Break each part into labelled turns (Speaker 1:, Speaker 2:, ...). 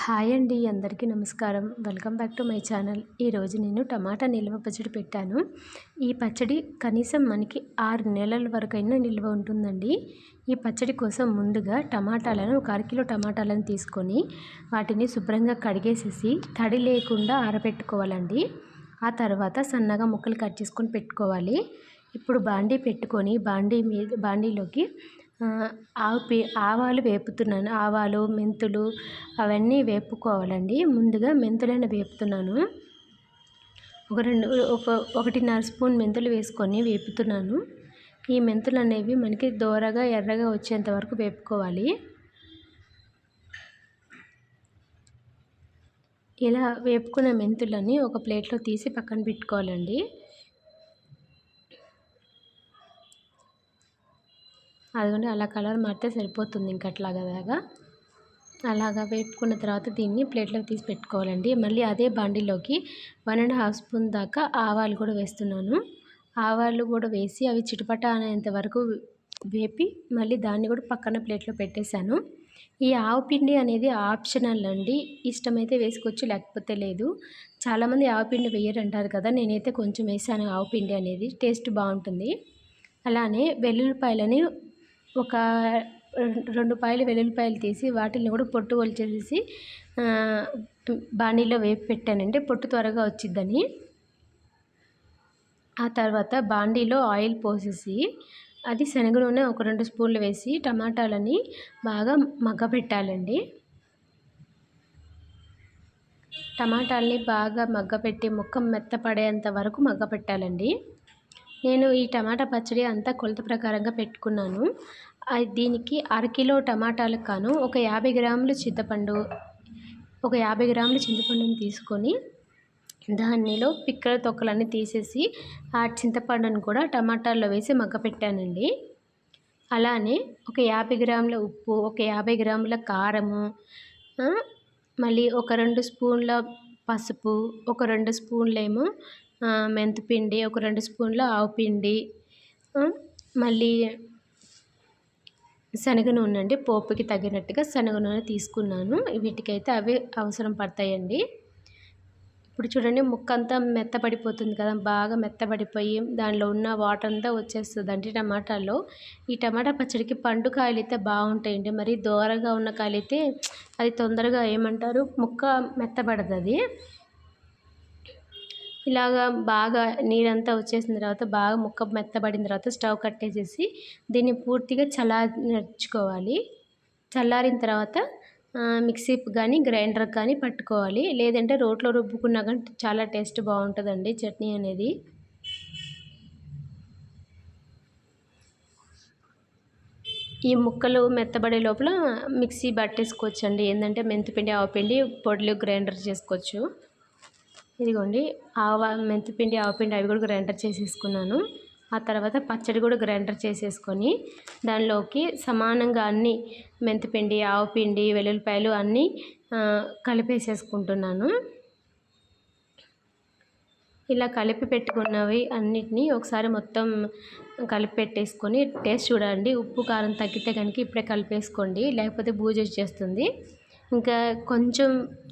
Speaker 1: Hi అండి, అందరికీ నమస్కారం. Welcome back to my channel. ఈరోజు నేను టమాటా నిల్వ పచ్చడి పెట్టాను. ఈ పచ్చడి కనీసం మనకి 6 నెలల వరకైనా నిల్వ ఉంటుందండి. ఈ పచ్చడి కోసం ముందుగా టమాటాలను ఒక అరకిలో టమాటాలను తీసుకొని వాటిని శుభ్రంగా కడిగేసేసి తడి లేకుండా ఆరబెట్టుకోవాలండి. ఆ తర్వాత సన్నగా ముక్కలు కట్ చేసుకొని పెట్టుకోవాలి. ఇప్పుడు బాండీ పెట్టుకొని బాండీలోకి ఆవాలు వేపుతున్నాను. ఆవాలు, మెంతులు అవన్నీ వేపుకోవాలండి. ముందుగా మెంతులను వేపుతున్నాను. ఒకటిన్నర స్పూన్ మెంతులు వేసుకొని వేపుతున్నాను. ఈ మెంతులు అనేవి మనకి దోరగా ఎర్రగా వచ్చేంత వరకు వేపుకోవాలి. ఇలా వేపుకున్న మెంతులని ఒక ప్లేట్లో తీసి పక్కన పెట్టుకోవాలండి. అదిగోండి, అలా కలర్ మారితే సరిపోతుంది. ఇంకా అలాగా వేపుకున్న తర్వాత దీన్ని ప్లేట్లోకి తీసి పెట్టుకోవాలండి. మళ్ళీ అదే బాండీలోకి 1.5 స్పూన్ దాకా ఆవాలు కూడా వేస్తున్నాను. ఆవాలు కూడా వేసి అవి చిటపట అనేంత వరకు వేపి మళ్ళీ దాన్ని కూడా పక్కన ప్లేట్లో పెట్టేశాను. ఈ ఆవు పిండి అనేది ఆప్షనల్ అండి. ఇష్టమైతే వేసుకోవచ్చు, లేకపోతే లేదు. చాలామంది ఆవు పిండి వేయరంటారు కదా, నేనైతే కొంచెం వేసాను. ఆవు పిండి అనేది టేస్ట్ బాగుంటుంది. అలానే వెల్లుల్లిపాయలని ఒక 2 పాయలు వెల్లుల్లిపాయలు తీసి వాటిని కూడా పొట్టు ఒలిచేసేసి బాణీలో వేపి పెట్టానంటే పొట్టు త్వరగా వచ్చిద్దని. ఆ తర్వాత బాండీలో ఆయిల్ పోసేసి అది శనగ నూనె ఒక 2 స్పూన్లు వేసి టమాటాలని బాగా మగ్గపెట్టాలండి. టమాటాలని బాగా మగ్గపెట్టి ముక్క మెత్తపడేంత వరకు మగ్గపెట్టాలండి. నేను ఈ టమాటా పచ్చడి అంతా కొలత ప్రకారంగా పెట్టుకున్నాను. దీనికి అరకిలో టమాటాలకు కాను ఒక 50 గ్రాములు చింతపండు, ఒక 50 గ్రాముల చింతపండుని తీసుకొని దానిలో పిక్కల తొక్కలన్నీ తీసేసి ఆ చింతపండును కూడా టమాటాల్లో వేసి మగ్గపెట్టానండి. అలానే ఒక 50 గ్రాముల ఉప్పు, ఒక 50 గ్రాముల కారము, మళ్ళీ ఒక 2 స్పూన్ల పసుపు, ఒక 2 స్పూన్లేమో మెంతిపిండి, ఒక 2 స్పూన్ల ఆవు పిండి, మళ్ళీ శనగ నూనె అండి. పోపుకి తగినట్టుగా శనగ నూనె తీసుకున్నాను. వీటికైతే అవే అవసరం పడతాయండి. ఇప్పుడు చూడండి, ముక్క అంతా మెత్తపడిపోతుంది కదా, బాగా మెత్తపడిపోయి దానిలో ఉన్న వాటర్ అంతా వచ్చేస్తుందండి టమాటాల్లో. ఈ టమాటా పచ్చడికి పండు కాయలు అయితే బాగుంటాయండి. మరి దోరగా ఉన్న కాయలు అయితే అది తొందరగా ఏమంటారు ముక్క మెత్తబడదు. ఇలాగా బాగా నీరంతా వచ్చేసిన తర్వాత బాగా ముక్క మెత్తబడిన తర్వాత స్టవ్ కట్టేసేసి దీన్ని పూర్తిగా చల్లారించుకోవాలి. చల్లారిన తర్వాత మిక్సీకి కానీ గ్రైండర్కి కానీ పట్టుకోవాలి. లేదంటే రోట్లో రుబ్బుకున్నా కానీ చాలా టేస్ట్ బాగుంటుందండి చట్నీ అనేది. ఈ ముక్కలు మెత్తబడే లోపల మిక్సీ పట్టేసుకోవచ్చండి. ఏంటంటే మెంతిపిండి, ఆవపిండి పొడులు గ్రైండర్ చేసుకోవచ్చు. ఇదిగోండి, మెంతిపిండి, ఆవపిండి అవి కూడా గ్రైండర్ చేసేసుకున్నాను. ఆ తర్వాత పచ్చడి కూడా గ్రైండర్ చేసేసుకొని దానిలోకి సమానంగా అన్నీ మెంతిపిండి, ఆవపిండి, వెల్లుల్లిపాయలు అన్నీ కలిపేసేసుకుంటున్నాను. ఇలా కలిపి పెట్టుకున్నవి అన్నిటినీ ఒకసారి మొత్తం కలిపి పెట్టేసుకొని టేస్ట్ చూడండి. ఉప్పు కారం తగ్గితే కనుక ఇప్పుడే కలిపేసుకోండి, లేకపోతే బూజు వచ్చేస్తుంది. ఇంకా కొంచెం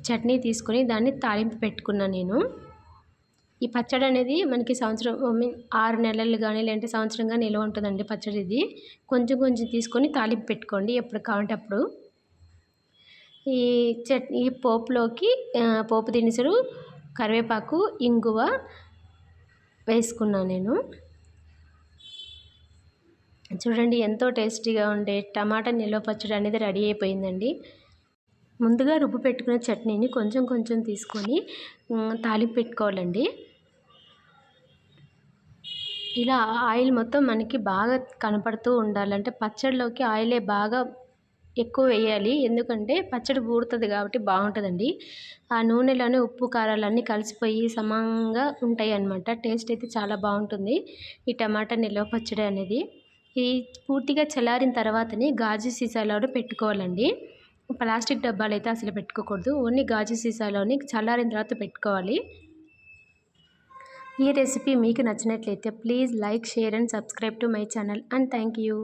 Speaker 1: చట్నీ తీసుకొని దాన్ని తాలింపు పెట్టుకున్నాను నేను. ఈ పచ్చడి అనేది మనకి 6 నెలలు కానీ లేదంటే సంవత్సరంగా నిల్వ ఉంటుందండి పచ్చడి. ఇది కొంచెం కొంచెం తీసుకొని తాలింపు పెట్టుకోండి ఎప్పుడు కావాలంటే అప్పుడు. ఈ పోపులోకి పోపు దినుసులు, కరివేపాకు, ఇంగువ వేసుకున్నాను నేను. చూడండి, ఎంతో టేస్టీగా ఉండే టమాటా నిల్వ పచ్చడి అనేది రెడీ అయిపోయిందండి. ముందుగా రుబ్బు పెట్టుకున్న చట్నీని కొంచెం కొంచెం తీసుకొని తాలింపు పెట్టుకోవాలండి. ఇలా ఆయిల్ మొత్తం మనకి బాగా కనపడుతూ ఉండాలంటే పచ్చడిలోకి ఆయిలే బాగా ఎక్కువ వేయాలి. ఎందుకంటే పచ్చడి ఊరుతుంది కాబట్టి బాగుంటుందండి. ఆ నూనెలోనే ఉప్పు కారాలన్నీ కలిసిపోయి సమంగా ఉంటాయి అన్నమాట. టేస్ట్ అయితే చాలా బాగుంటుంది ఈ టమాటా నిల్వ పచ్చడి అనేది. ఇది పూర్తిగా చల్లారిన తర్వాతనే గాజు సీసాలో పెట్టుకోవాలండి. ప్లాస్టిక్ డబ్బాలు అయితే అసలు పెట్టుకోకూడదు. ఓన్లీ గాజు సీసాలోని చల్లారిన తర్వాత పెట్టుకోవాలి. ఈ రెసిపీ మీకు నచ్చినట్లయితే please like, share and subscribe to my channel and thank you.